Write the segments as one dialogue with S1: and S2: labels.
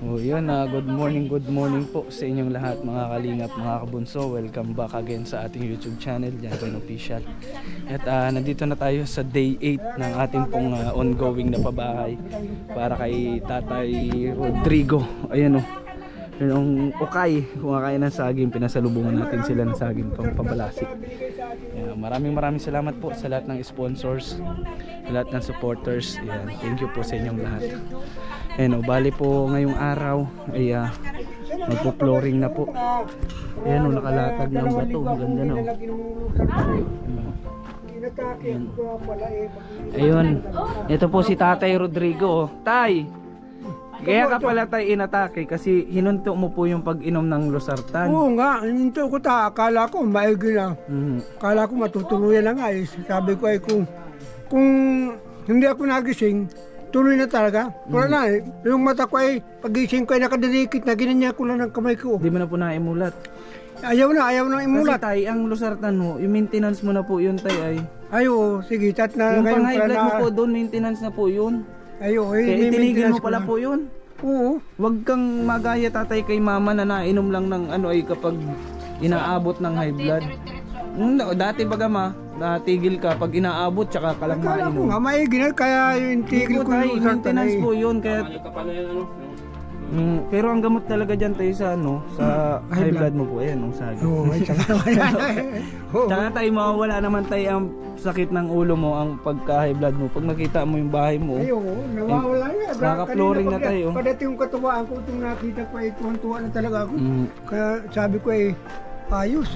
S1: Oh, yun, good morning po sa inyong lahat mga kalingap, mga kabunso. Welcome back again sa ating YouTube channel, Janton Official. At nandito na tayo sa day 8 ng ating pong ongoing na pabahay para kay Tatay Rodrigo. Ayan oh, yung ukay, kumakain ng saging, pinasalubungan natin sila ng saging pang pabalasik. Maraming salamat po sa lahat ng sponsors, sa lahat ng supporters. Ayan, thank you po sa inyong lahat. Ayan, bali po ngayong araw ay magpo-flooring na po. Ayan, nakalatag ng bato, maganda na. Ayun, ito po si Tatay Rodrigo. Tay, kaya ka pala tayo inatake kasi hinunto mo po yung pag-inom ng losartan.
S2: Oo nga, hinunto ko akala ko maigi lang. Akala ko matutuluyan na nga eh. Sabi ko ay kung hindi ako nagising, tuloy na talaga. Wala na eh. Yung mata ko ay pagising ko ay nakadidikit na ginanya ko lang ng kamay ko.
S1: Di mo na po naimulat?
S2: Ayaw na imulat.
S1: Kasi tay, ang losartan mo, yung maintenance mo na po yun tay ay.
S2: Ayo, sige, tat na.
S1: Yung pang high blood mo po doon, maintenance na po yun.
S2: Ayo,
S1: kaya itinigil mo pala po yun.
S2: Oo.
S1: Huwag kang magaya tatay kay mama na nainom lang ng ano ay kapag inaabot ng high blood. Dati baga natigil ka pag inaabot tsaka ka lang mainom.
S2: Akala ko nga maigi na kaya yung tigil ko yung
S1: maintenance po yun kaya. Pero ang gamot talaga dyan tayo sa sa high blood mo po ayan ang saging.
S2: Oo, ay
S1: tsaka tayo mawawala naman tayo ang sakit ng ulo mo, ang pagka high blood mo. Pag nakita mo yung bahay mo,
S2: ayo, nawawala nga.
S1: Naka-flooring na tayo.
S2: Pagdating yung katuwaan ko, itong nakita ko ay tuwan-tuwa na talaga ako. Kaya sabi ko ay ayos.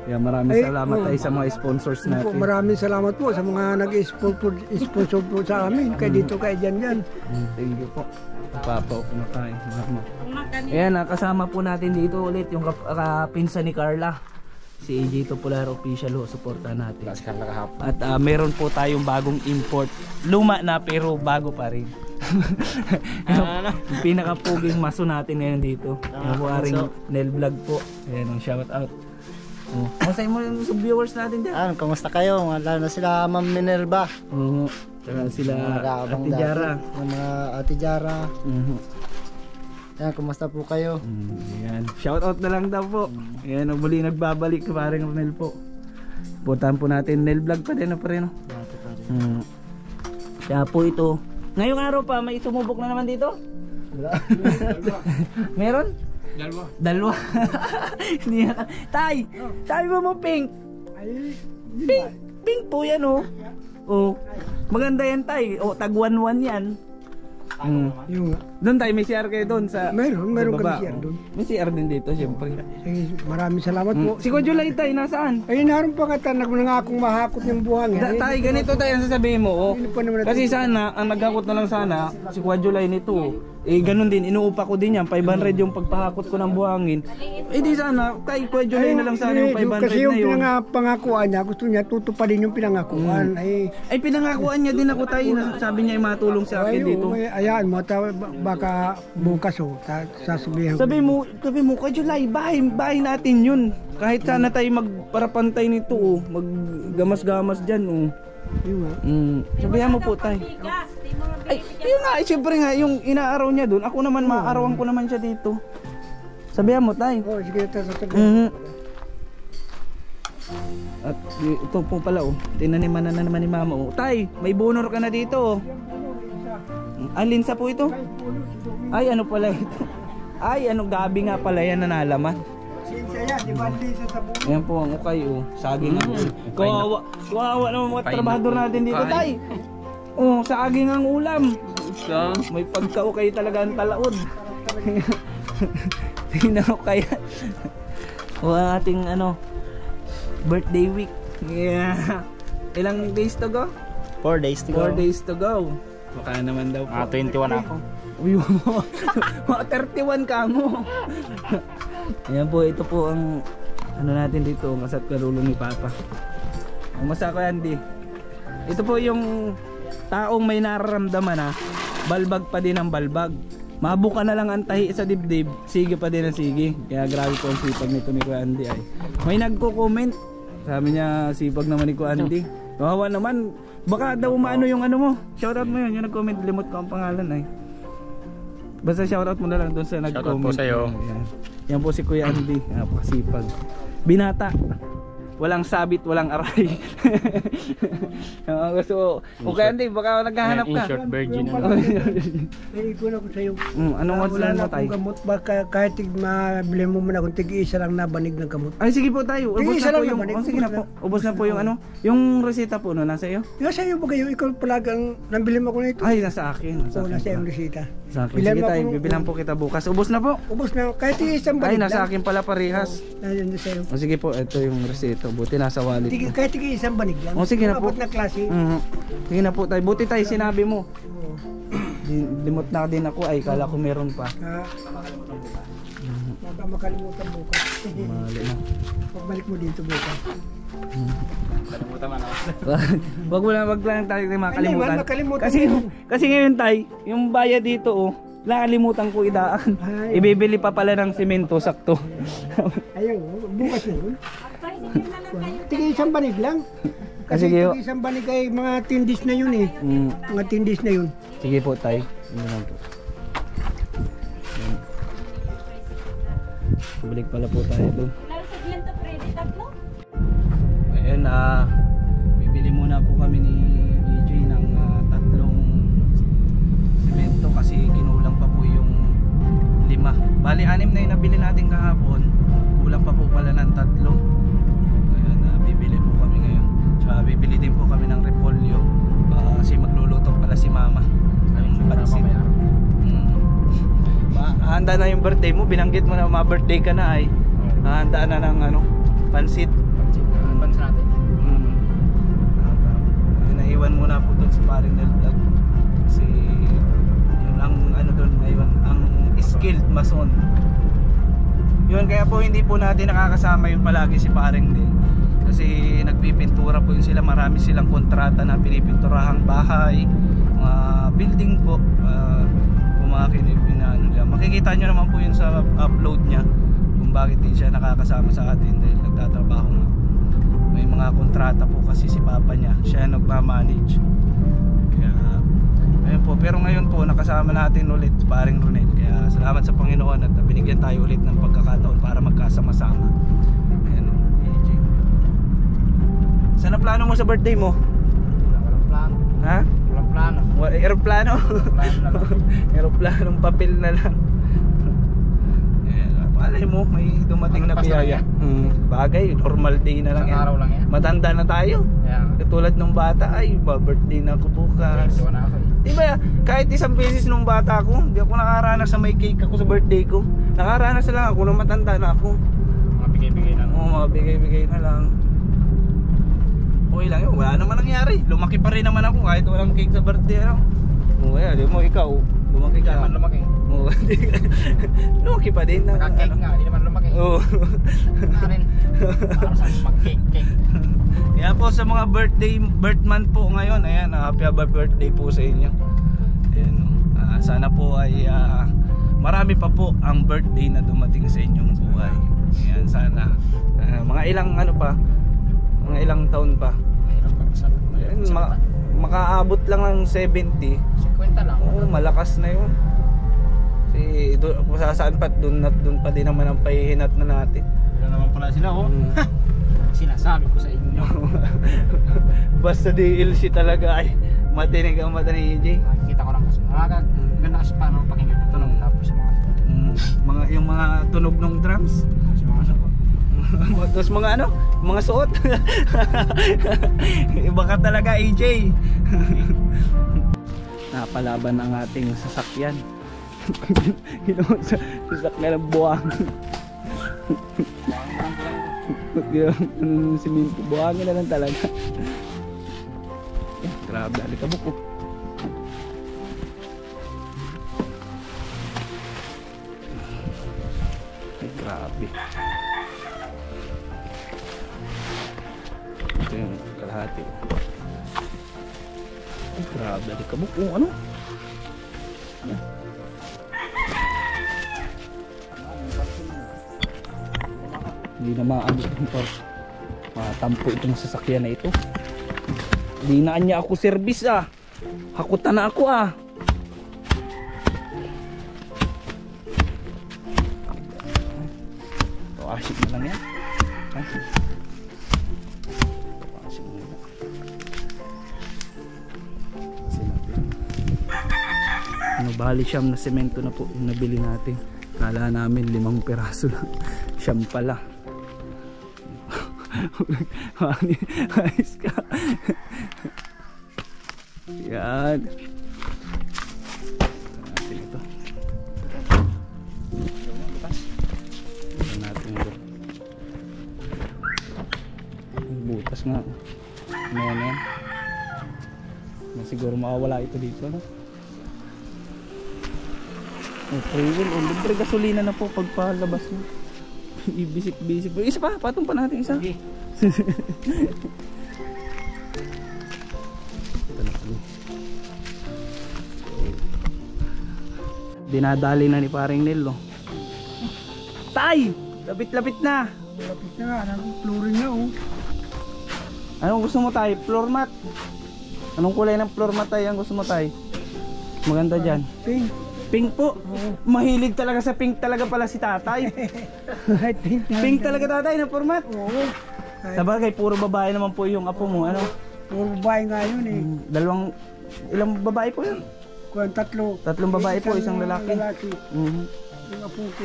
S1: Yeah, maraming salamat tayo sa mga sponsors natin.
S2: Maraming salamat po sa mga nag-sponsor po sa amin. Kaya dito kay Jan.
S1: Thank you po. Papa, kumakain. Ayan, kasama po natin dito ulit yung pinsan ni Carla. Si AJ Popular Official ho, suporta natin. At meron po tayong bagong import. Luma na pero bago pa rin. Yung pinakapuging maso natin ngayon dito. Yung buharing Nel Vlog po. Ayan, shout out. Masay mo yung viewers natin dyan.
S3: Kamusta kayo? Lalo na sila Ma'am Minerva.
S1: Oo. Saka sila Ate Jara.
S3: Mga Ate Jara. Ayan, kumusta po kayo?
S1: Ayan. Shout out na lang daw po. Ayan, muli nagbabalik parang Mel po. Puntahan po natin Nel Vlog pa din no? Kaya po ito. Ngayong araw pa may sumubok na naman dito? Meron? Dalawa. Tay, sabi mo pink. Pink po yan oh. Oh. Maganda yan tay. Oh, tag 1-1 yan. Doon tayo may CR kayo doon sa
S2: meron kami CR doon.
S1: May CR din dito syempre.
S2: Maraming salamat po.
S1: Si July tayo nasaan?
S2: Ay naroon pa nga nangakong mahakot yung buhangin.
S1: Tayo ganito tayo ang sasabihin mo oh. Kasi sana ang naghakot na lang sana si July nito. Ganun din, inuupa ko din yan, 500 yung pagpahakot ko ng buhangin. Di sana, kay Kuya July na lang sana yung 500
S2: kasi yung
S1: na yun.
S2: pinangakuan niya, gusto niya tutupadin yung pinangakuan.
S1: Ay pinangakuan niya din ako tayo, sabi niya ay matulong sa akin dito.
S2: Ayan mo, baka bukas sasabihin ko.
S1: Sabi mo, Kuya July, bahay natin yun. Kahit sana tayo magparapantay nito, maggamas-gamas dyan. Sabihan mo po tayo. Ay, yun nga, siyempre nga, yung inaaraw niya doon, ako naman maaarawan ko naman siya dito. Sabihan mo tayo.
S2: Sige,
S1: At ito po pala tinaniman na naman ni mama Tay, may bunor ka na dito Alinsa po ito? Ay, ano pala ito? Ay, gabi nga pala yan na nalaman. Ayan po ang ukay saging kawawa naman mga trabahador natin dito tay. Saging ang ulam. May pagka-ukay talaga ang talaod. Tingnan ko kaya ating birthday week. Ilang days to go?
S3: 4 days to go.
S1: 4 days to go. Baka naman daw po
S3: 21 ako.
S1: Uy, mga 31 ka mo. Ayan po, ito po ang natin dito, masat karulong ni Papa. Ang masako yan ito po yung taong may nararamdaman balbag pa din ang balbag. Mabuka na lang ang tahi sa dibdib, sige pa din ang sige. Kaya grabe po ang sipag nito ni Kuya Andy. May nagko-comment, sabi niya sipag naman ni Kuya Andy. Kawawa naman, Baka daw maano yung ano mo. Shoutout mo yun, yung nag-comment, limot ko ang pangalan ay. Basta shoutout mo na lang doon sa nag-comment.
S4: Shoutout po sa'yo.
S1: Yan po si Kuya Andy, napakasipag. Binata. Walang sabit, walang aray. So, okay Andy, baka naghahanap ka.
S4: Short virgin.
S2: Naipon ako sa'yo.
S1: Anong wants
S2: Wala
S1: lang
S2: na
S1: mo tayo?
S2: akong gamot. Baka kahit mabili mo muna kung tig-isa lang na banig ng gamot.
S1: Ay sige po tayo. Ubos
S2: Isa
S1: na po
S2: lang
S1: yung
S2: naman,
S1: sige na po. Ubos na po yung ano, yung reseta po no nasa iyo.
S2: Yung sa'yo ba kayo? Ikaw palagang nabili mo ko na ito.
S1: Ay nasa akin.
S2: Oo, nasa yung resita.
S1: Sa akin.
S2: Bilan
S1: Sige
S2: mo
S1: tayo,
S2: ako-
S1: bibilang po kita bukas. Ubos na po.
S2: Ubus na. Kahit isang
S1: Ay
S2: banig
S1: nasa
S2: lang.
S1: akin pala parehas.
S2: Nandiyan na sa'yo.
S1: O sige po, ito yung reseta. Buti nasa wallet.
S2: Kahit tig-isang banig lang.
S1: O, sige na po.
S2: Apat na klase.
S1: Sige na po tayo. Buti tayo sinabi mo.
S2: Oo.
S1: Limot na din ako ay kala ko meron pa.
S2: Baka makalimutan bukas.
S1: Mali na.
S2: Pagbalik mo dito bukas.
S4: Kalimutan man ako.
S1: wag lang tayo makalimutan.
S2: Ay, makalimutan
S1: Kasi
S2: mo.
S1: kasi ngayon tay, yung bayad dito oh, nakalimutan ko idaan.
S2: Ay.
S1: Ibibili pa pala ng semento sakto.
S2: Ayaw, bukas na yun. Tig-isang banig lang. Kasi
S1: Sige, oh.
S2: tig-isang banig ay mga tindis na yun eh. Mga tindis na yun.
S1: Sige po tay. Yun lang po. Yan. Balik pala po tayo doon. Ayan, bibili muna po kami ni EJ ng tatlong semento kasi kinulang pa po yung 5. Bali 6 na yung nabili natin kahapon. Kulang pa po pala ng 3. Ayan, bibili po kami ngayon. Tsaka bibili din po kami ng repolyo kasi magluluto pala si mama ng pansit. Handa na yung birthday mo, binanggit mo na birthday ka na ay. Handa na ng ano, pansit.
S4: Bansa natin.
S1: Naiwan muna po doon sa paring nalvlog kasi yun ang ano doon ngayon, ang skilled mason. Yun, kaya po hindi po natin nakakasama yung palagi si paring Nel kasi nagpipintura po yun sila, marami silang kontrata na pinipinturahang bahay, mga building po, mga kinipinano nila. Makikita nyo naman po yun sa upload nya kung bakit din siya nakakasama sa atin dahil nagtatrabaho nga. May mga kontrata po kasi si papa niya, siya nagpa-manage. Kaya ayun po, pero ngayon po nakasama natin ulit si paring Ronel. Kaya salamat sa Panginoon at binigyan tayo ulit ng pagkakataon para magkasama-sama. Ayan, AJ. Saan ang plano mo sa birthday mo?
S4: Walang plano.
S1: Ha?
S4: Walang plano.
S1: Aeroplano?
S4: Plano na lang.
S1: Aeroplanong papel na lang. Malay mo, may dumating na
S4: Magpas na
S1: biyaya.
S4: yan?
S1: Bagay, normal day na lang
S4: Isang
S1: yan.
S4: araw lang yan.
S1: Matanda na tayo.
S4: Kaya,
S1: Katulad nung bata, ay birthday na ako bukas.
S4: gawa na ako eh.
S1: Diba, kahit isang beses nung bata ako, hindi ako nakaranas sa may cake ako sa birthday ko. Nakaranas na lang ako nung matanda na ako.
S4: Mga bigay-bigay na lang.
S1: Oo, mga bigay-bigay na lang. Okay lang yun, wala naman nangyari. Lumaki pa rin naman ako kahit walang cake sa birthday. Ano? Oo, yan, di mo ikaw, lumaki
S4: Hindi
S1: ka.
S4: naman lumaki.
S1: Oo, lumaki pa din.
S4: Nagka-cake nga, hindi naman lumaki.
S1: Oo.
S4: Nga rin. Para sa mag-cake.
S1: Kaya po sa mga birth month po ngayon, ayan, happy birthday po sa inyo. Ayan, sana po ay marami pa po ang birthday na dumating sa inyong buhay. Ayan, sana mga ilang ano pa, mga ilang taon pa.
S4: Mahirap pag-usap.
S1: Ayan, makaabot lang ng 70.
S4: 50 lang.
S1: Oo, malakas na yun. Kasi kung saan pa, dun pa din naman ang pahihinat na natin.
S4: Wala naman pala sila oh. Sinasabi ko sa inyo.
S1: Basta DLC talaga ay matinig ang mata ni EJ.
S4: Nakikita ko lang kasi. Ganda kasi paano pakinggan ko tunog tapos
S1: Yung mga tunog ng drums.
S4: Kasi mga sagot.
S1: Tapos mga ano, mga suot. Iba ka talaga EJ. Napalaban ang ating sasakyan. Ginawa sa sasakyan ng buwangin. Siminto, buhangin na lang talaga. Grabe, alikabok ko. Ay, grabe. Ito yung kalahati. Ay, grabe, alikabok ko. Ano? Hindi na maabot yung matampo itong sasakyan na ito. Di na niya ako service ah. Hakutan na ako ah. Asik na lang yan. Asik. Asik na lang. Kasi natin. Ano, bali siyam na semento na po yung nabili natin. Kala namin 5 peraso lang. Siyam pala. Ayos ka. Yan. Natin ito. Bukas. Ito natin ito. Butas nga. Ano yan? Siguro mawawala ito dito. No? Free will. Libre gasolina na po pagpalabas mo. Ibisik-bisik. Isa pa. Patong pa natin isa. Okay. Dinadali na ni paring Nel, no? Tay! Lapit-lapit na!
S2: Lapit na nga, flooring na oh.
S1: Anong gusto mo tay? Floor mat? Anong kulay ng floor mat tay? Ang gusto mo tay? Maganda dyan.
S2: Pink.
S1: Pink po? Mahilig talaga sa pink talaga pala si tatay.
S2: Pink.
S1: Pink talaga tatay na floor mat?
S2: Oo.
S1: Sabagay, puro babae naman po yung apo mo. Ano?
S2: Puro babae nga yun eh.
S1: Ilang babae po yun?
S2: Tatlo.
S1: Tatlong babae po, isang lalaki.
S2: Yung apo ko.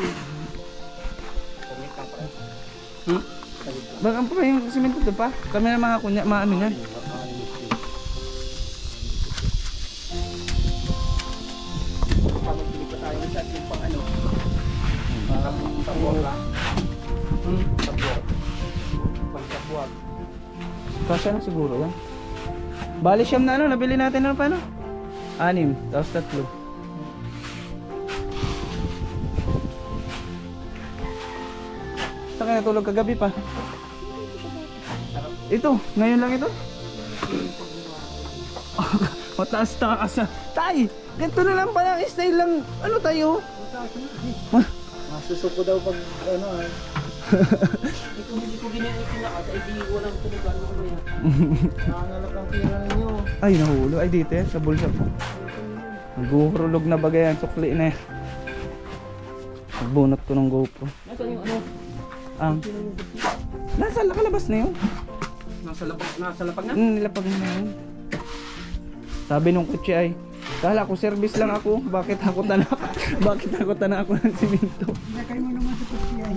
S1: Baka pa yung simento doon pa? Kami na mga kunya, maano yan. Kasya na siguro yan. Bali siyam na ano, nabili natin ano pa ano? 6, tapos 3. Saan ka natulog kagabi pa? Ito, ngayon lang ito? Mataas taas na. Tay, ganito na lang pala, style lang. Ano tayo?
S3: Masusuko daw pag ano ah.
S4: Kung hindi ko ginagawa pinaka, ay di walang tulugan mo ko yan.
S3: Nangangalap ang pira ninyo.
S1: Ay, nahulog. Ay, dito yan, sa bulsa po. Naghuhulog na bagay yan, sukli na yan. Nagbunot ko ng GoPro.
S4: Nasaan yung ano?
S1: Nasa nakalabas na yun.
S4: Nasa lapag na?
S1: Nilapag na yun. Sabi nung kutsi ay, kala ko service lang ako, bakit hakutan na bakit hakutan na ako ng simento?
S2: Nakay mo naman sa pagsiyan.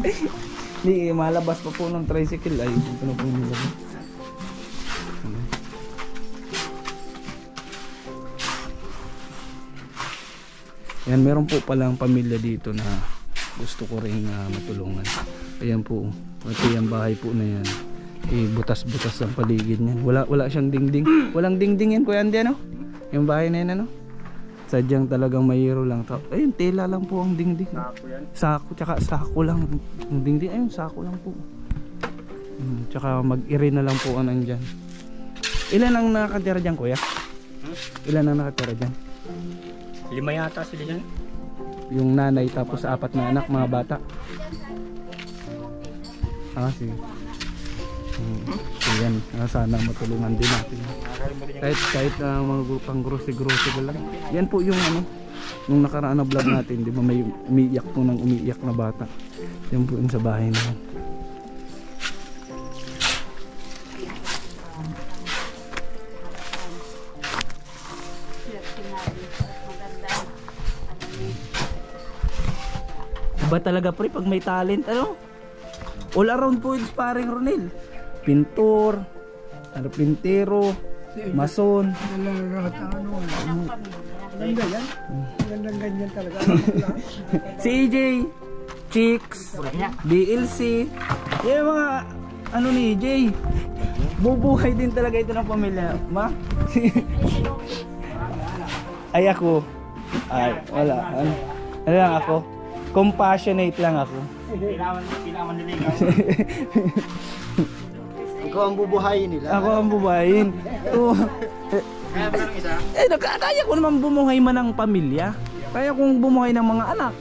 S1: Hindi, malabas pa po ng tricycle ay dito na po nila. Yan, meron po palang pamilya dito na gusto ko rin matulungan. Ayan po, pati yung bahay po na yan. Butas-butas ang paligid niyan. Wala siyang dingding. Walang dingding yan, Kuya Andy, ano? Yung bahay na yan, ano? Sadyang talagang mayero lang. Ayun, tela lang po ang dingding. Sako yan? Sako, tsaka sako lang. Ang dingding, ayun, sako lang po. Tsaka mag-iri na lang po ang nandyan. Ilan ang nakatira dyan, Kuya? Ilan ang nakatira dyan?
S4: 5 yata sila dyan.
S1: Yung nanay tapos 4 na anak, mga bata. Sige. So yan, sana matulungan din natin. Kahit mga pang grocery lang. Yan po yung ano, nung nakaraan na vlog natin, di ba may umiiyak po ng umiiyak na bata. Yan po yun sa bahay na yan. Ba talaga pre pag may talent ano? All around po yung sparring Ronel. Pintor, pintero, mason.
S2: Ganda yan. Gandang ganyan talaga.
S1: Si EJ, Chicks, DLC. Yung mga ano ni EJ. Bubuhay din talaga ito ng pamilya. Ma? Ay ako. Ay, wala. Ano lang ako? Compassionate lang ako.
S4: Kailangan nila ikaw.
S3: Ikaw ang bubuhayin nila.
S1: Ako ang bubuhayin.
S4: Kaya ba lang isa?
S1: Kaya ko naman bumuhay man ng pamilya. Kaya kong bumuhay ng mga anak.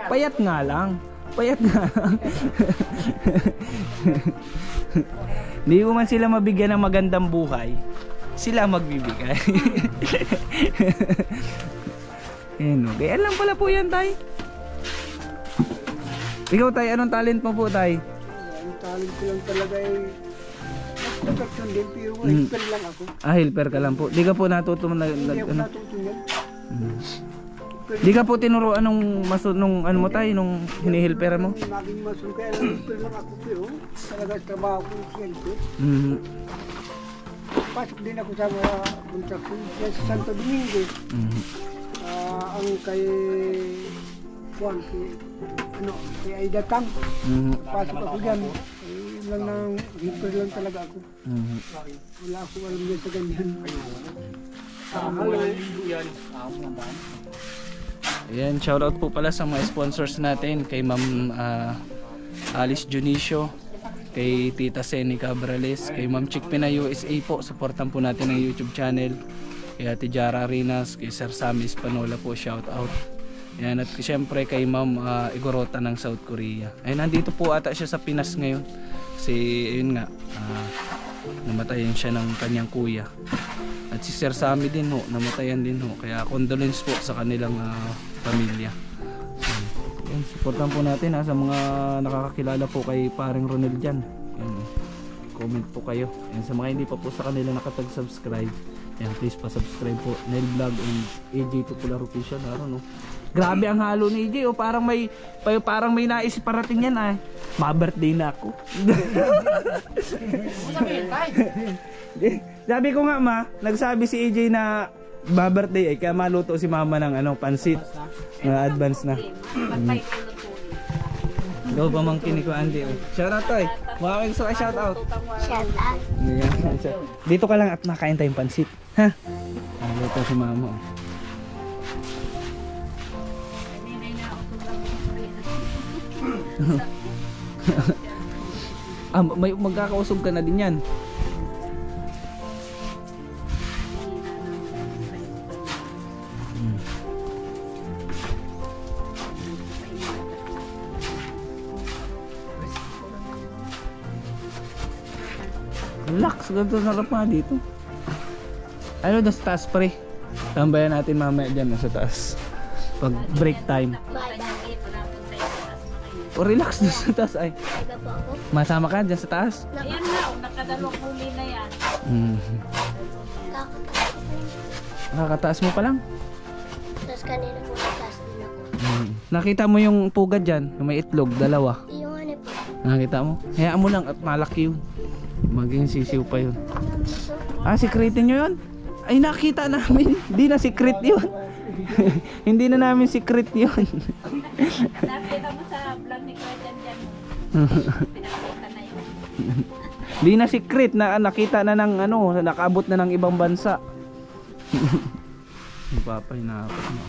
S1: Payat nga lang. Payat nga lang. Hindi ko man sila mabigyan ng magandang buhay. sila magbibigay. Ayan o. Gayaan lang pala po yan, tay. Ikaw, tay, anong talent mo po, tay?
S2: Ang talent ko lang talaga ay construction din, pero helper lang ako.
S1: Helper ka lang po. Di ka po natuto
S2: Hindi ako natuto yan.
S1: Di ka po tinuruan nung ano mo, tay, nung hinihilper mo?
S2: Maging masun kaya helper lang ako, pero talaga sa trabaho ko siyempre. Pasok din ako sa mga construction sa Santo Domingo. Ang kay Juan, kay Aida Tang. Pasok ako dyan. Yun lang nang helper lang talaga ako. Wala akong alam yan sa ganyan.
S1: Ayan, shoutout po pala sa mga sponsors natin. Kay Ma'am Alice Junicio, kay Tita Seni Cabrales, kay Ma'am Chick Pina USA po. Supportan po natin ang YouTube channel. Kay Ate Jara Rinas, kay Sir Sammy Espanola po, shoutout. Ayan, at siyempre kay Ma'am Igorota ng South Korea. Ayan, nandito po ata siya sa Pinas ngayon. Kasi ayun nga, namatayan siya ng kanyang kuya. At si Sir Sammy din ho, namatayan din ho. Kaya condolence po sa kanilang pamilya. Ayan, supportan po natin sa mga nakakakilala po kay paring Ronel dyan. Ayan, comment po kayo. Ayan, sa mga hindi pa po sa kanila nakatag-subscribe, ayan, please pa-subscribe po. Nel Vlog and AJ Popular Official. No? Grabe ang halo ni AJ. Parang may naisip parating yan. Ma-birthday na ako. Sabi ko nga, ma, nagsabi si AJ na ba-birthday kaya maluto si mama ng pansit. Advance na. Ikaw pamangkin ko, Andy. Shoutout tayo. Mga gusto ka shoutout.
S5: Shoutout.
S1: Dito ka lang at makain tayong pansit. Ha? Luto si mama. May magkakausog ka na din yan. Relax, ganito sarap nga dito. Ano doon sa taas, pre? Tambayan natin mamaya dyan sa taas pag break time. O relax doon sa taas ay. Masama ka dyan sa taas?
S5: Ayan na, nakadalawang huli na yan.
S1: Nakakataas mo pa lang.
S5: Tapos kanina po nagtaas din ako.
S1: Nakita mo yung pugad dyan, may itlog, dalawa.
S5: Yung ano po.
S1: Nakita mo? Hayaan mo lang at malaki yun. Maging sisiw pa yun. Sikretin nyo yun? Ay, nakita namin. Hindi na secret yun. Hindi na namin secret yun.
S5: Nakita mo sa vlog ni Kuya Jan. Pinakita na yun.
S1: Hindi na secret na nakita na ng nakaabot na ng ibang bansa. Papahinapat mo.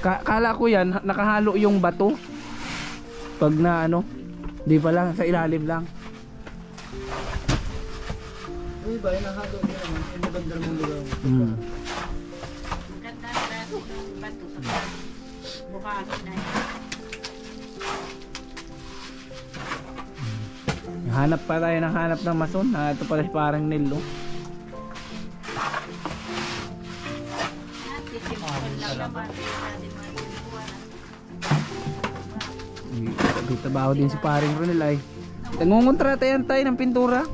S1: Kala ko yan, nakahalo yung bato. Pag na di pala, sa ilalim lang.
S3: Uy ba, nahalo din naman. Ang maganda mong lugar.
S5: Maganda na yung bato sa buhangin na yun.
S1: Hanap pa tayo ng hanap ng mason. Ito pala parang nilo. Trabaho din si paring Ronel ay. Nangungontrata yan tayo ng pintura.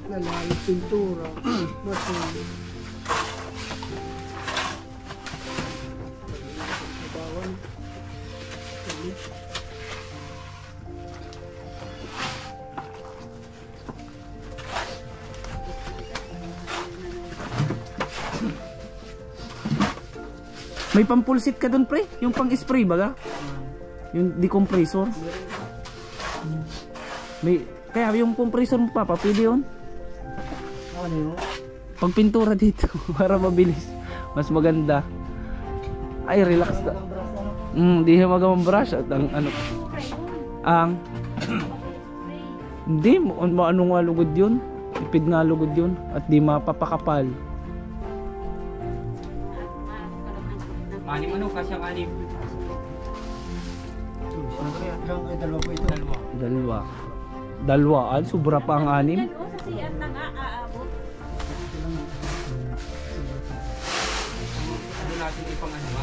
S2: Lalay, pintura, masun.
S1: May pampulsit ka dun, pre? Yung pang-spray baga? Yung decompressor? May, kaya yung compressor mo pa, pwede yun?
S3: Ano yun?
S1: Pag pintura dito, para mabilis. Mas maganda. Ay, relax na. Hindi siya magamang brush. At hindi, ano nga lugod yun? Ipid nga lugod yun. At di mapapakapal.
S4: Anim ano, kasyang anim.
S3: Dalawa po ito.
S1: Dalawa. Sobra pa ang 6.
S5: Yan o, sa CR na nga aabot.
S1: Ano natin ipangalawa?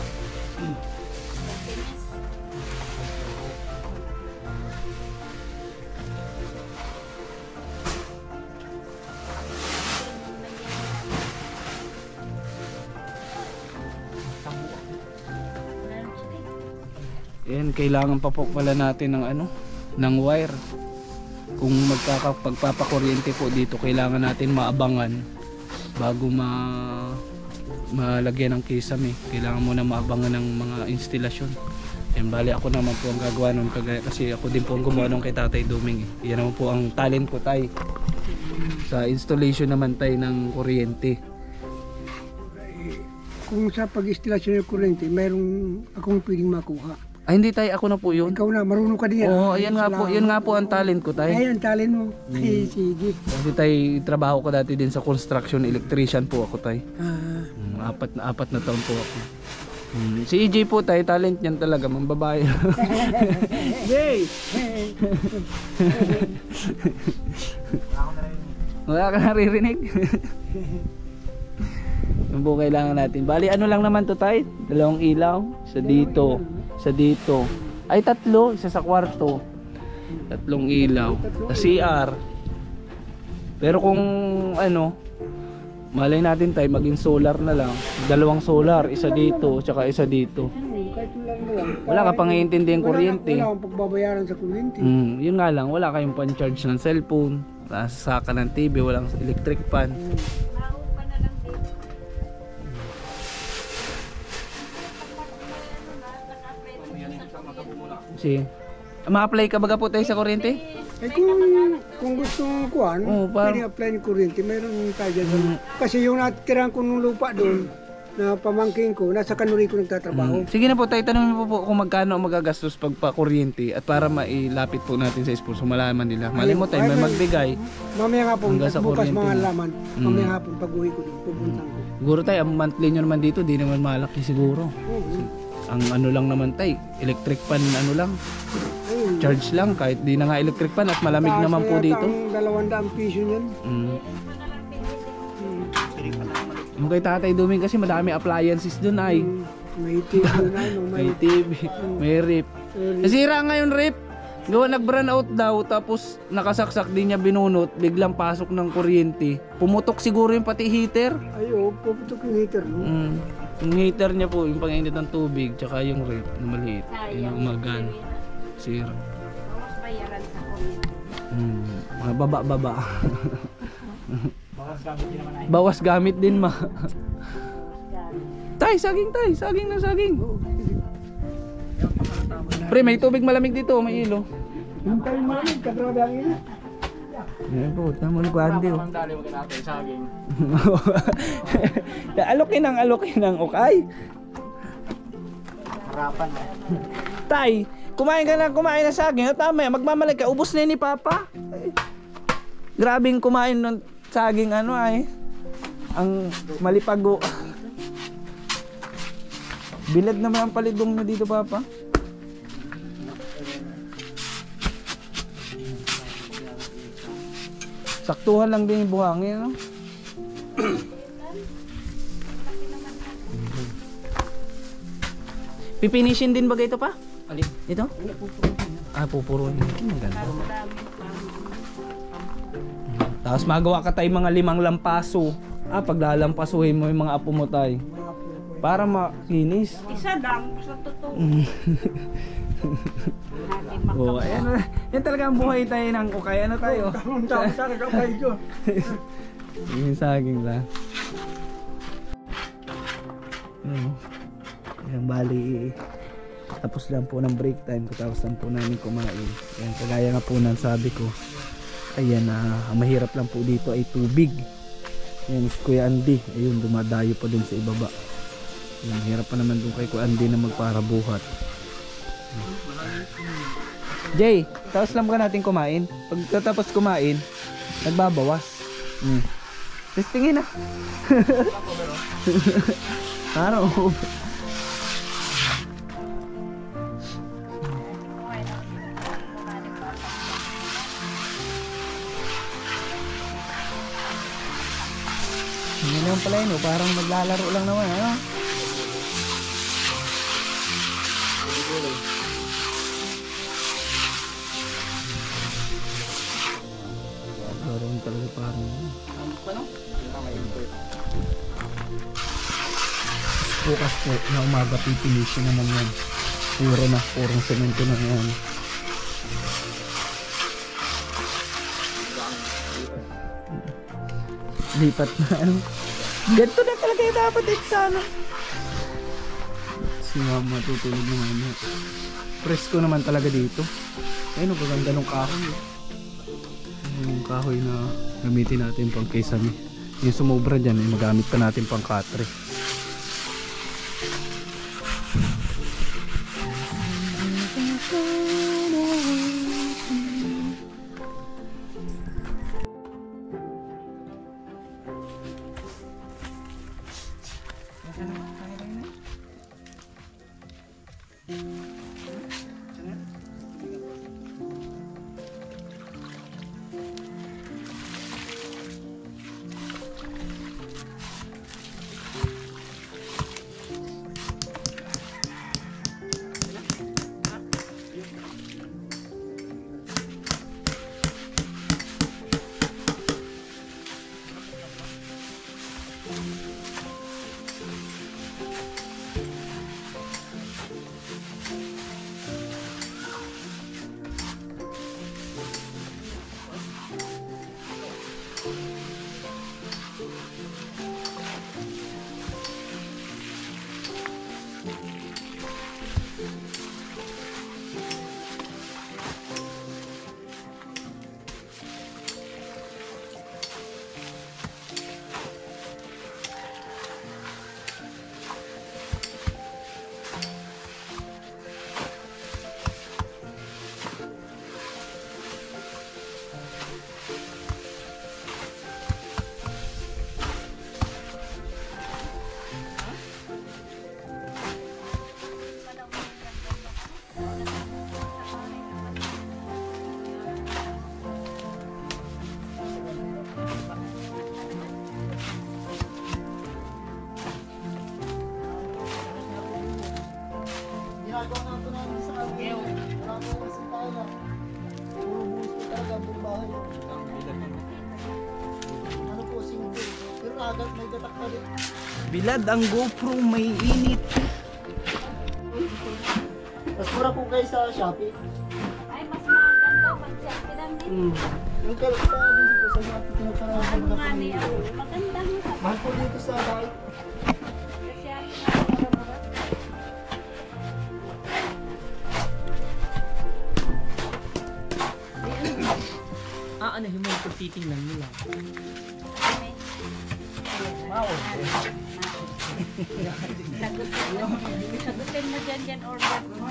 S1: Yan, kailangan pa po pala natin ng ng wire. Kung pagpapakuryente po dito, kailangan natin maabangan bago malagyan ng kisame. Kailangan muna maabangan ng mga instalasyon. Yan, bali ako naman po ang gagawa nun kasi ako din po ang gumawa nung kay Tatay Duming. Yan naman po ang talent ko, tay. Sa installation naman, tay, ng kuryente.
S2: Kung sa pag-instalasyon ng kuryente, mayroong akong pwedeng makuha.
S1: Ay, hindi, tay, ako na po yun.
S2: Ikaw na, marunong ka din.
S1: Oo, ayan nga po, yun nga po ang talent ko, tay.
S2: Ay, ang talent mo. Ay, sige.
S1: Kasi tay, trabaho ko dati din sa construction, electrician po ako, tay. Apat na taon po ako. Si EJ po, tay, talent niyan talaga, mambabae.
S2: Yay!
S1: Wala ka naririnig. Yung po kailangan natin. Bali, ano lang naman to, tay? 2 ilaw. Sa dito. Ay, 3. Isa sa kwarto. 3 ilaw. Sa CR. Pero kung malay natin, tay, maging solar na lang. 2 solar. Isa dito, tsaka isa dito.
S2: Kahit lang na lang.
S1: Wala ka pang iintindihan kuryente.
S2: Wala akong pagbabayaran sa kuryente.
S1: Yun nga lang, wala kayong pan-charge ng cellphone. Saka ng TV, walang electric pan.
S5: Maupa na lang din.
S1: Kasi, ma-apply ka baga po tayo sa kuryente?
S2: Eh kung gusto mong kuhan, pwede apply ng kuryente, mayroon tayo dyan. Kasi yung natirahan ko ng lupa doon, na pamangking ko, nasa kanuri ko nagtatrabaho.
S1: Sige na po tayo, tanongin mo po kung magkano ang magagastos pagpa-kuryente at para mailapit po natin sa sponsor, malaman nila. Mali mo tayo, may magbigay.
S2: Mamaya nga po,
S1: Hanggang sa
S2: bukas
S1: kuryente
S2: mga
S1: mo.
S2: laman. Mamaya nga po, pag-uwi ko doon, pupuntan ko.
S1: Siguro tayo, ang monthly nyo naman dito, di naman malaki siguro. Ang lang naman tayo, electric pan lang. Charge lang, kahit di na nga electric pan at malamig naman po dito.
S2: Ang 200 piso niyan.
S1: Yung kay Tatay Duming kasi madami appliances dun ay.
S2: May TV na,
S1: May TV, may rip. Nasira ngayon rip. Gawa nag-burn out daw tapos nakasaksak din niya binunot, biglang pasok ng kuryente. Pumutok siguro yung pati heater.
S2: Ayo, puputok yung heater, no?
S1: Yung heater niya po, yung panginit ng tubig, tsaka yung rip na maliit. Yun ang magan. Sira.
S5: Bawas bayaran sa kuryente.
S1: Mga baba-baba. Bawas gamit din ma. Tay, saging tay, saging na saging. Pre, may tubig malamig dito, may ilo.
S2: Yung tayo malamig, kagrabe ang ilo.
S1: Yan po, tamo ni Kuandi. Alokin ang okay.
S3: Harapan na.
S1: Tay, kumain na saging. Tama, magmamalag ka, ubos na yun ni Papa. Ay, grabing kumain ng saging ang malipago. Bilad naman ang palidong na dito, Papa. Saktuhan lang din yung buhangin, no? Pipinishin din ba ito pa? Alin? Ito? Pupuruan. Maganda. Tapos magawa ka tayo mga 5 lampaso. Paglalampasuhin mo yung mga apo mo tayo. Para makinis.
S5: Isa lang, sa totoo.
S1: Ayan, yan talaga ang buhay tayo ng ukay. Ano tayo?
S2: Tama-tama, kapay ko.
S1: Yung saging lang. Ayan, bali tapos lang po ng break time. Tapos lang po namin kumain. Ayan, kagaya nga po ng sabi ko. Ayan, mahirap lang po dito ay tubig. Ayan, si Kuya Andy. Ayun, dumadayo pa dun sa ibaba. Ayan, hirap pa naman dun kay Kuya Andy na magparabuhat. Jay, tapos lang ba natin kumain? Pagkatapos kumain, nagbabawas. Testingin na. Parang Hindi naman pala yun, oh. Parang maglalaro lang naman, ano? Laro talaga parang bukas po na umaga pipinishin naman yan. Purong semento na yan. Lipat na ano. Ganito na talaga yung dapat sana. Si mama tutulog na mama. Presko naman talaga dito. Ayun, gaganda ng kahoy. Yung kahoy na gamitin natin pang kesame. Yung sumobra dyan, magamit pa natin pang katre.
S3: Ginagawa nga po namin sa amin. Wala po kasi tayo. Puro buhos po talaga ang buong bahay. Ano po, simple. Pero agad may gatak pa rin.
S1: Bilad ang GoPro, may init.
S3: Mas mura po kayo sa Shopee.
S5: Ay, mas maganda mag-selfie lang din.
S3: Yung kalita din po sa Shopee. Pinagparaan
S5: Ano
S3: po
S5: nga
S3: na
S5: niya,
S3: po.
S5: maganda mo sa
S3: Mahal po dito sa bahay.
S5: kasi ang mura-mura.
S4: Ano yung mga titingnan nila?
S5: Sagutin mo dyan order mo.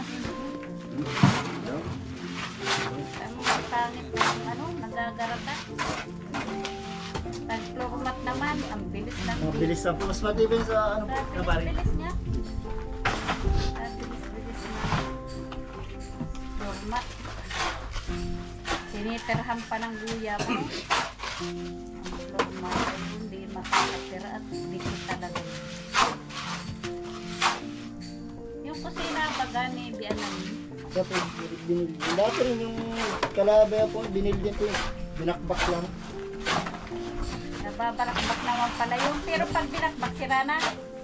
S5: Ang pangit ng ano, nagagarata. Tag-floormat naman, ang bilis lang.
S3: Mabilis na po. Mas matibay sa ano po.
S5: Bilis niya. Bilis na. Floormat. Siniterhan pa ng guya mo. Ang floormat ay hindi makakatira at dikit talaga. Yung kusina baga ni Bianan.
S3: Siya po, binil. Dati rin yung kalabaya po, binil din po yun. Binakbak lang.
S5: Nababalakbak naman pala yun. Pero pag binakbak sira na,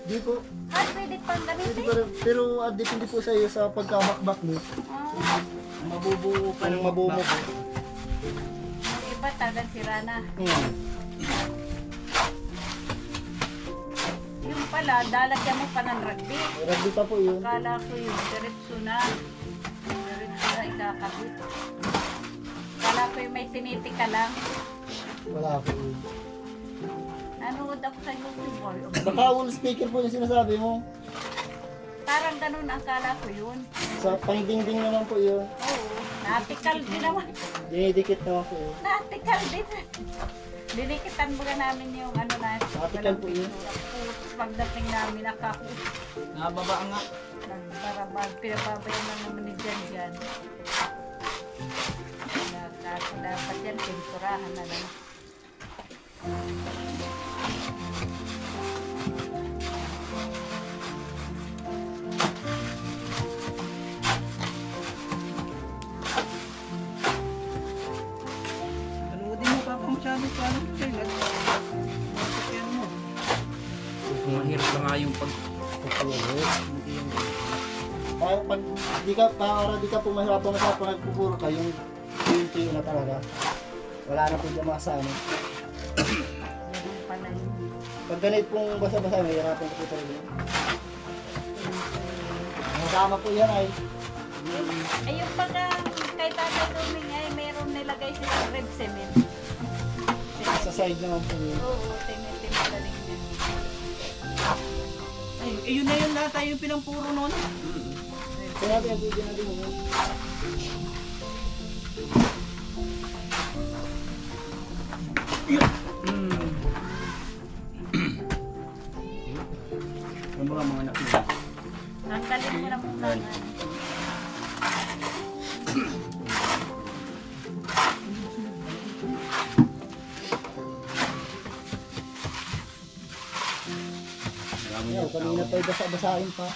S3: Di po.
S5: pwede pang
S3: Pwede
S5: gamitin.
S3: pa rin. Pero depende po sa iyo sa pagkabakbak mo.
S5: Ah,
S3: Mabubuo pa ng mabuo mo po.
S5: yung iba talagang sira na. Yung pala, dalagyan mo pa ng rugby.
S3: Rugby pa po yun.
S5: Akala ko yung diretso na. Diretso na ikakabit. Akala ko yung may tinitik ka lang.
S3: Wala po yun.
S5: Nanood ako sa YouTube.
S3: Baka wall speaker po yung sinasabi mo.
S5: Parang ganun ang akala ko yun.
S3: Sa pangdingding naman po yun.
S5: Oo. Natikal din naman.
S3: Dinidikit naman po yun.
S5: Natikal din. Dinikitan mo ka namin yung ano na.
S3: Natikal po yun.
S5: Pagdating namin nakahus.
S4: Nababa nga.
S5: Nagbarabag. Pinababayan lang naman ni Jan Jan. Kaso dapat yan, pinturahan na lang.
S4: Saka yung pagpupuro. Hindi yung...
S3: Pag di ka pumahirapan pag nagpupuro ka, yung tuyo na talaga. Wala na po dyan makasama.
S5: Ganun pala yun.
S3: Pag ganit pong basa-basa, may hirapan ko po talaga. Masama po yan ay.
S5: Ay, yung pagka kay Tatay Ruming ay meron nilagay silang red cement.
S3: Sa side naman po yun.
S5: Oo, tinitimbalaling na.
S4: Ay, yun na yun lahat tayo yung pinampuro noon.
S3: Sinabi ang pwede na din mo.
S4: Yung mga nakita.
S5: Tanggalin mo na muna.
S3: Ayaw, kanina pa basa-basahin pa.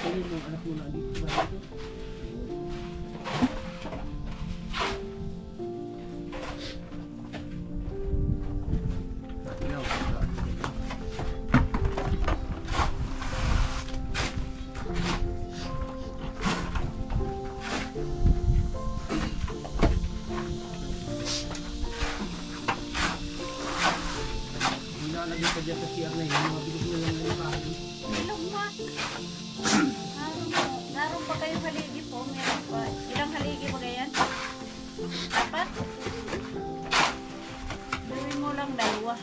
S4: Yung anak mo na dito. Nilalagay pa dyan sa CR na yun, mga bilis na lang yung kain.
S5: Ilong mo. Naroon ba kayo haligi po? Meron pa. Ilang haligi ba ganyan? Apat? Gawin mo lang dalawa.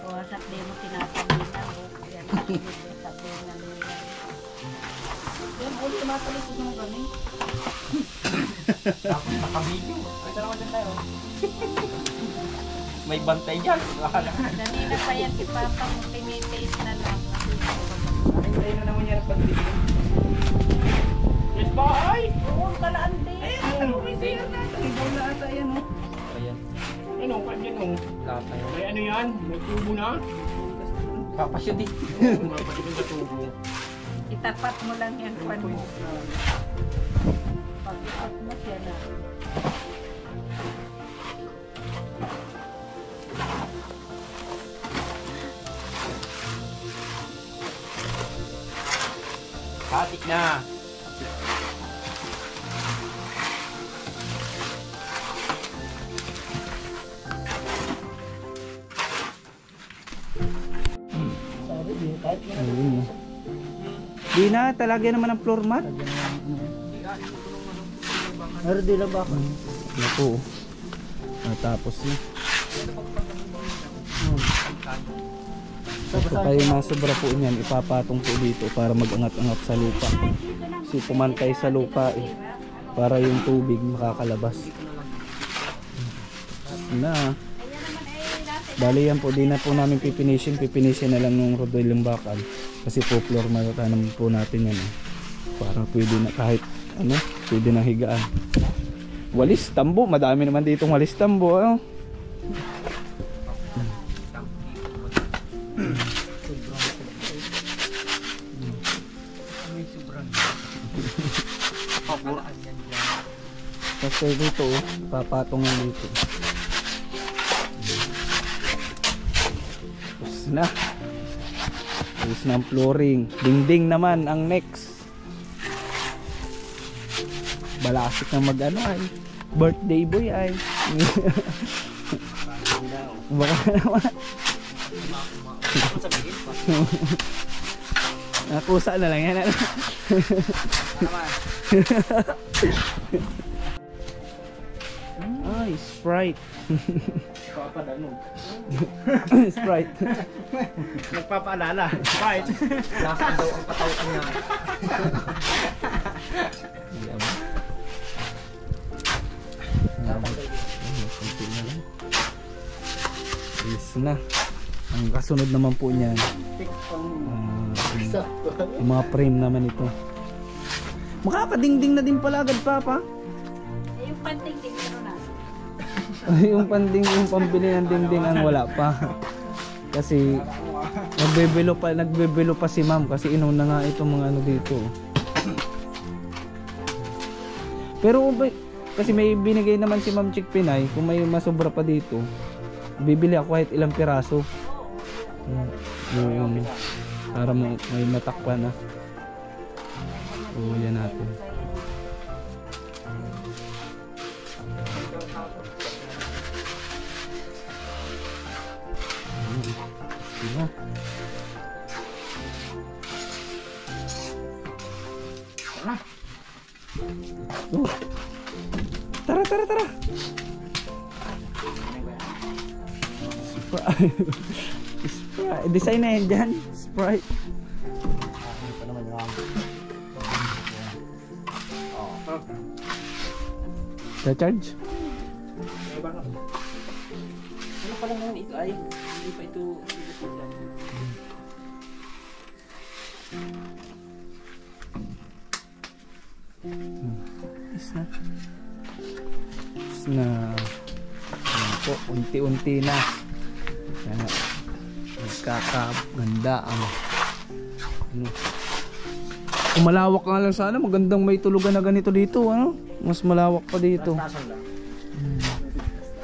S5: Wasak din mo tinatanong na. Yan, sabi na lugar.
S4: Yan, ulit matalis ko naman kami. Tapos nakabidyo. Ay, dalawa dyan tayo. May bantay dyan.
S5: Kanina pa yan si Papa mo tinitaste na lang.
S4: Ay, na naman yan ang pagdilim. Yes, bye!
S5: Oo, kalaan din.
S4: Ano, may siya na. Ibon na ata yan, oh. Ayan. Ano, kanyan, oh. Lahat tayo. May ano yan? May tubo na? Papasya di. Papasya sa tubo.
S5: Itapat mo lang yan kwan mo. Pag-ipat mo siya na.
S4: Katik na.
S3: Sabi din, kahit na.
S1: Ayun. Di na, talaga naman ang floor mat.
S3: Meron din lang ba ako?
S1: Yan po. Natapos na. So tayo masobra po niyan, ipapatong po dito para mag-angat-angat sa lupa. Kasi pumantay sa lupa eh. Para yung tubig makakalabas. Na. Bali yan po, di na po namin pipinisin na lang nung rodel yung bakal. Kasi po floor matatanam po natin yan eh. Para pwede na kahit ano, pwede na higaan. Walis tambo, madami naman ditong walis tambo. Ano? Kasi dito oh, papatong yan dito. Tapos na. Tapos na ang flooring. Dingding naman ang next. Balasik na mag ano ay. Birthday boy ay. Baka naman. Nakusa na lang yan. Ay, Sprite.
S4: Papadano.
S1: Sprite.
S4: Nagpapaalala. Sprite. Nasaan daw ang patawaan niya.
S1: Yes na. Ang kasunod naman po niyan. Yung mga frame naman ito. Makakadingding na din pala agad, Papa.
S5: Eh, yung panting-ting, ano na?
S1: Yung panding, yung pambili ng dingding ang wala pa. Kasi nagbebelo pa si ma'am kasi inuna nga itong mga ano dito. Pero kasi may binigay naman si Ma'am Chick Pinay, kung may masobra pa dito, bibili ako kahit ilang piraso. Yung para may matakpan na. Yan natin. Diba? Oh. Tara. Sprite. Design na yan dyan. Sprite.
S3: Ito naman yung
S1: Charge?
S4: Ano pa lang naman ito ay? Hindi pa ito.
S1: Is na. Ayan po, unti-unti na. Ayan. Nagkakaganda ang ano. Kung malawak nga lang sana, magandang may tulugan na ganito dito, ano? Mas malawak pa dito.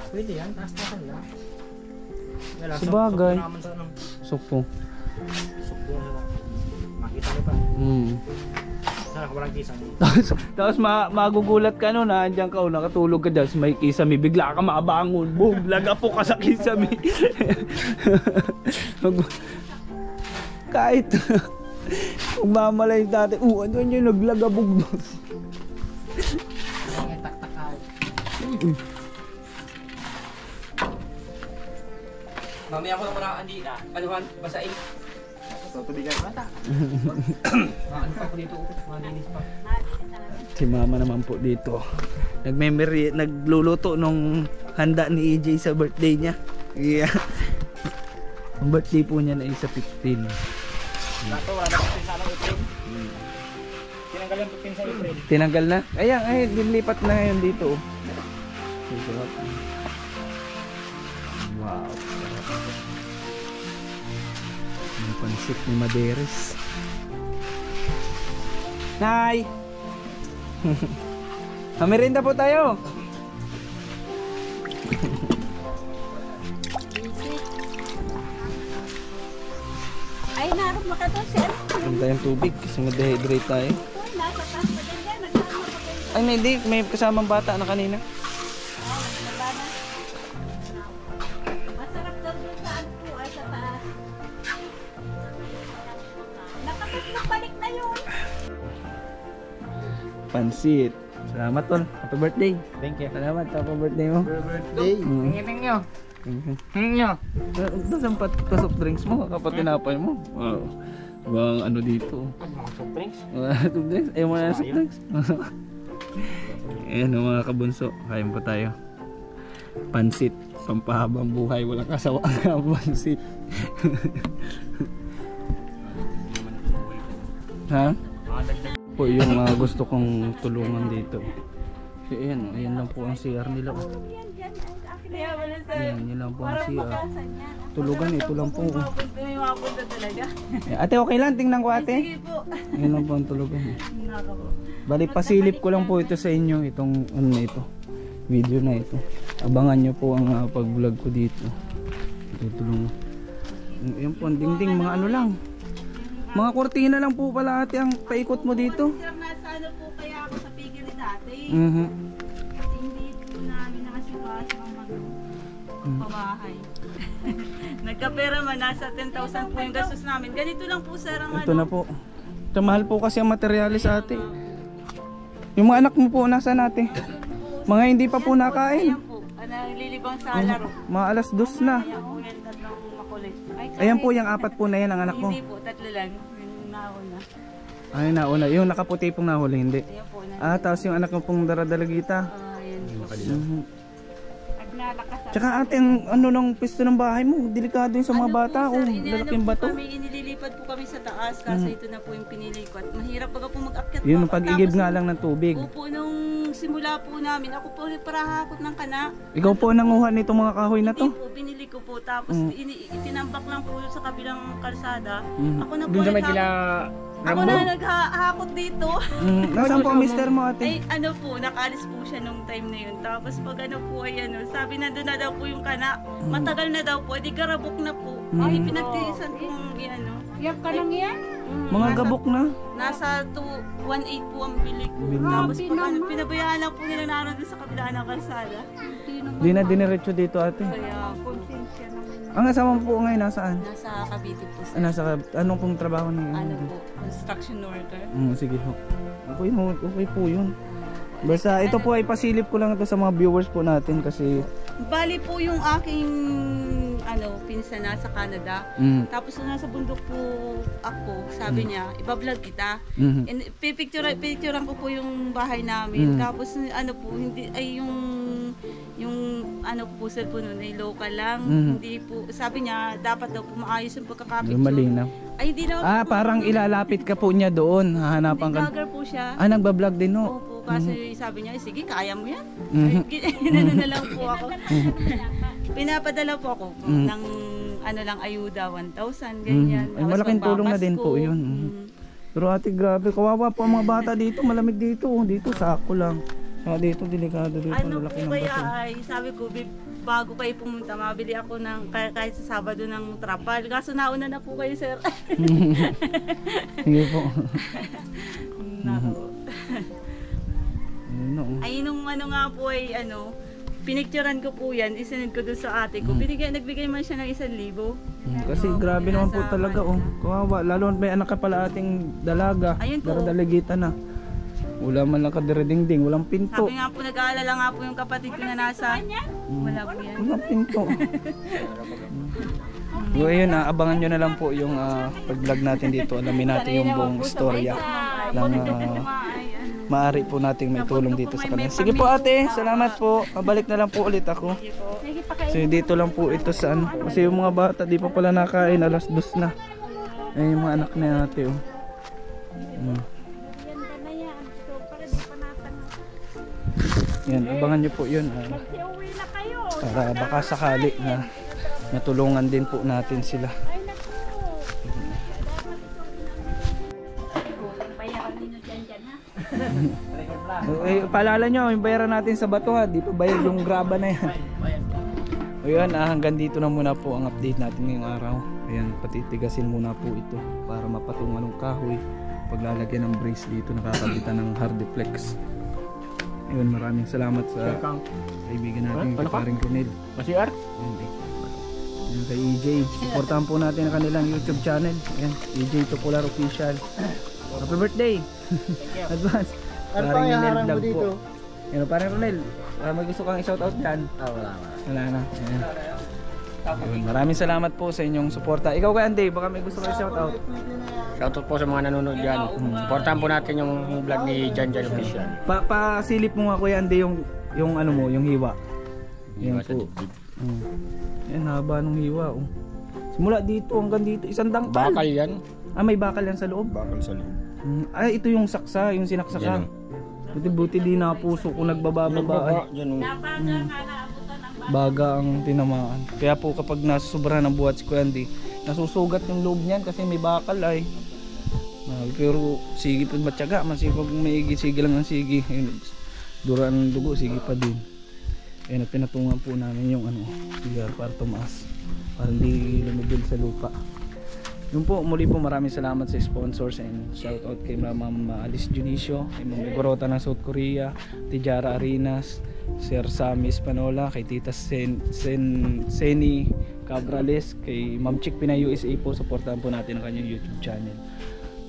S4: Pwede yan, taas-taasan lang.
S1: Sabagay.
S4: Naman sa ano.
S1: Sukpo.
S4: Sukbo na lang. Makita niyo pa. Sana walang kisang.
S1: Tapos magugulat ka no, nandiyan ka o nakatulog ka dyan, may kisame, bigla ka mabangon, boom, laga po ka sa kisame. Kahit kung mamalay dati, ano yun, naglagabog.
S4: Mamaya ko na muna andi na. Anuhan, basain. Tutubigan mata. Ano pa po dito? Malinis pa.
S1: Si mama naman po dito. Nagluluto nung handa ni EJ sa birthday niya. Yeah. Ang birthday po niya na isa 15.
S4: Lato, wala na pagpin sa anong April. Tinanggal yung pagpin sa April.
S1: Tinanggal na? Ayan, ay, dilipat na ngayon dito. Wow. Ang pansit ni Maderes. Nay! Merienda po tayo.
S5: Ay, naroon makatong sir.
S1: Meron tayong tubig kasi ma-dehydrate tayo.
S5: Nasa taas pa din yan. Nagkama pa din.
S1: Ay, hindi. May kasamang bata na kanina.
S5: Masarap daw doon sa ano po, ay sa taas. Nakatatlong balik na yun.
S1: Pansit. Salamat tol. Happy birthday.
S4: Thank you.
S1: Salamat. Happy birthday mo.
S3: birthday.
S4: Tingin nyo. Tingin nyo.
S1: Doon ang soft drinks mo. Kapag tinapay mo. Wow. Bang ano dito.
S4: Mga soft drinks.
S1: Soft drinks. Ayaw mo na soft drinks. Ayan mga kabunso. Kain pa tayo. Pansit. Pampahabang buhay. Walang kasawaan ka pansit. Ha? Po yung mga gusto kong tulungan dito. Ayan, ayan lang po ang CR nila.
S5: Kaya wala sa...
S1: Ayan, yun lang po ang CR. Tulugan, ito lang po.
S5: May mapunta talaga.
S1: Ate, okay lang? Tingnan ko ate.
S5: Sige po.
S1: Ayan lang po ang tulugan.
S5: Nako po.
S1: Bali, pasilip ko lang po ito sa inyo. Itong ano na ito. Video na ito. Abangan nyo po ang pag-vlog ko dito. Tutulungan. Ayan po, ang dingding. Mga ano lang. Mga kortina lang po pala ate ang paikot mo dito.
S5: Sir, nasa ano po kaya ako sa pigil dati. Kasi hindi po namin nakasikaso ang magpabahay. Nagkapera man, nasa 10,000 po yung gastos namin. Ganito lang po sir ang
S1: Ito na po. Ito, mahal po kasi ang materyales ate. Yung mga anak mo po, nasa natin? Mga hindi pa po nakain.
S5: Ayan po, nalilibang sa laro.
S1: Mga alas 2 na.
S5: Ayan po yan, tatlong makulit.
S1: Ayan po yung apat po na yan ang anak mo.
S5: Hindi po, tatlo lang. Yung nauna.
S1: Ay, nauna. Yung nakaputi pong nahuli, hindi.
S5: Ayan po.
S1: Tapos yung anak mo pong daradalagita.
S5: Ayan po. At nalakas.
S1: Tsaka ate, ang ano ng pisto ng bahay mo, delikado yung sa mga bata. Oh, lalaking bato.
S5: Kami inililipat lumilipad po kami sa taas kasi ito na po yung pinili ko. At mahirap baga po mag-akyat
S1: Yung
S5: po.
S1: pag-igib
S5: Tapos,
S1: nga lang ng tubig.
S5: Opo, nung simula po namin, ako po parahakot ng kana.
S1: Ikaw po nanguha nitong mga kahoy na to?
S5: Hindi po, binili ko po. Tapos itinambak lang po sa kabilang kalsada. Ako na po
S4: Doon sa may kila
S5: Ako na naghahakot dito.
S1: Nasaan po ang mister mo, ate?
S5: Ay, ano po, nakaalis po siya nung time na yun. Tapos pag ano po, ay ano, sabi na doon na daw po yung kana. Matagal na daw po, edi garabok na po. Hindi pinagtiisan kung ano.
S6: Yak ka lang yan?
S1: Mga gabok na?
S5: Nasa 1.8 po ang bili ko. Tapos pag ano, pinabayaan lang po nila naroon doon sa kabila ng kalsada.
S1: Di na diniretso dito, ate.
S5: Kaya
S6: Konsensya naman.
S1: Ang asama mo po ngayon nasaan?
S5: nasa Cavite po sir.
S1: Anong pong trabaho niyo?
S5: Ano po, construction worker.
S1: Sige ho. Okay po yun. Basta ito po ay pasilip ko lang ito sa mga viewers po natin kasi
S5: Bali po yung aking pinsan nasa Canada. Tapos nung nasa bundok po ako, sabi niya, iba-vlog kita. And picturean ko po yung bahay namin. Tapos ano po, hindi ay yung ano po cellphone nun ay local lang. Hindi po, sabi niya, dapat daw po maayos yung pagkakapicture.
S1: malinaw.
S5: Ay, hindi daw po.
S1: Parang ilalapit ka po niya doon. Hahanapan
S5: Hindi,
S1: ka.
S5: vlogger po siya.
S1: Nagbablog din no?
S5: Opo, kasi sabi niya, sige, kaya mo yan. Ay, na lang po ako. Pinapadala po ako ng ayuda, 1,000, ganyan.
S1: Ay,
S5: Tapos
S1: malaking tulong na
S5: pagbapas
S1: din
S5: ko,
S1: po yun. Pero ate, grabe, kawawa po ang mga bata dito. Malamig dito. Dito, sako lang. Dito, delikado dito.
S5: Ano
S1: Laki
S5: po
S1: ng
S5: kaya
S1: bato.
S5: ay, sabi ko, bago kayo pumunta, mabili ako ng, kahit sa Sabado ng trapal. Kaso nauna na po kayo, sir.
S1: Sige po.
S5: Nako.
S1: Ayun, no.
S5: Ay, nung nga po ay, pinicturean ko po yan, isinend ko doon sa ate ko. Nagbigay man siya ng 1,000.
S1: Kasi grabe naman po talaga kawawa, lalo may anak ka pala ating dalaga.
S5: Ayun po.
S1: Daradalagitan na. Wala man lang kadiredingding, walang pinto.
S5: Sabi nga po, nag-aalala nga po yung kapatid ko na nasa. Wala po yan.
S1: Walang pinto. So ayun, abangan nyo na lang po yung pag-vlog natin dito. Alamin natin yung buong istorya ng maaari po nating may tulong dito sa kanila. Sige po ate, salamat po. Pabalik na lang po ulit ako. So dito lang po ito sa kasi yung mga bata di pa pala nakain, 2:00 na. Ayun yung mga anak ni ate oh. Yan, abangan nyo po yun.
S6: Magsiuwi na kayo.
S1: Para baka sakali na natulungan din po natin sila.
S6: Ay, naku. Bayaran ninyo dyan, ha?
S1: Paalala nyo, yung bayaran natin sa bato ha, di pa bayad yung graba na yan. Ayan, hanggang dito na muna po ang update natin ngayong araw. Ayan, patitigasin muna po ito para mapatungan ng kahoy. Paglalagyan ng brace dito, nakakabitan ng hardiplex. Ayun, maraming salamat sa kaibigan natin, kay Paring Ronel.
S4: Masiar?
S1: Ayan, kay EJ. Supportahan po natin ang kanilang YouTube channel. Ayan, EJ Topolar Official. Happy birthday! Advance.
S3: Ano pa yung harang mo dito?
S1: Ayan, Paring Ronel, may gusto kang i-shoutout dyan? Wala na. Ayan. Ayun, maraming salamat po sa inyong suporta. Ikaw kay Andy, baka may gusto kang i-shoutout?
S4: Shoutout po sa mga nanonood dyan. Supportahan po natin yung vlog ni Jan Official.
S1: Pasilip mo nga Kuya Andy yung ano mo, yung hiwa. Yan po. Yan, haba ng hiwa. Oh. Simula dito hanggang dito, isang dangkal.
S4: Bakal yan.
S1: May bakal yan sa loob.
S4: Bakal sa loob.
S1: Ito yung saksa, yung sinaksakan. Buti di na puso ko nagbababa. Baga ang tinamaan. Kaya po kapag nasusobrahan ng buhat si Kuya Andy, nasusugat yung loob niyan kasi may bakal ay. Pero sige pa matyaga, masipag maigi, sige lang ang sige. Duraan ng dugo, sige pa din. Kaya pinatungan po namin yung CR para tumaas. Para hindi lumubog sa lupa. Yun po, muli po maraming salamat sa sponsors and shoutout kay Ma'am Alice Junicio, kay Ma'am Gorota ng South Korea, Tijara Arenas, Sir Sammy Espanola, kay Tita Seni Cabrales, kay Ma'am Chick Pinay USA po, supportahan po natin ang kanyang YouTube channel.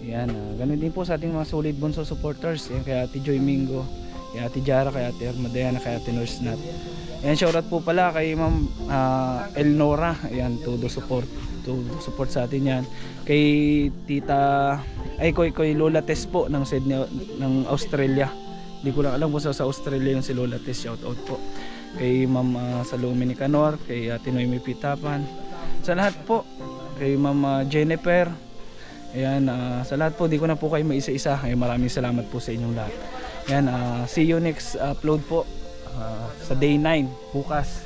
S1: Yan, ganun din po sa ating mga solid Bonso supporters, yan, kay Ate Joy Mingo, kay Ate Jara, kay Ate Armadena, kay Ate Nurse Nat. Yan, shoutout po pala kay Ma'am Elnora, yan, todo support sa atin yan. Kay Tita Koy Lola Tess po ng Sydney, ng Australia. Hindi ko lang alam kung sa Australia yung si Lola Tess, shoutout po. Kay Ma'am Salome Nicanor, kay Ate Noemi Pitapan, sa lahat po, kay Ma'am Jennifer, Ayan, sa lahat po, di ko na po kayo maisa-isa. Maraming salamat po sa inyong lahat. Ayan, see you next upload po sa day 9 bukas.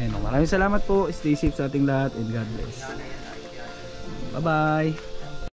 S1: Ayan, maraming salamat po. Stay safe sa ating lahat and God bless. Bye bye.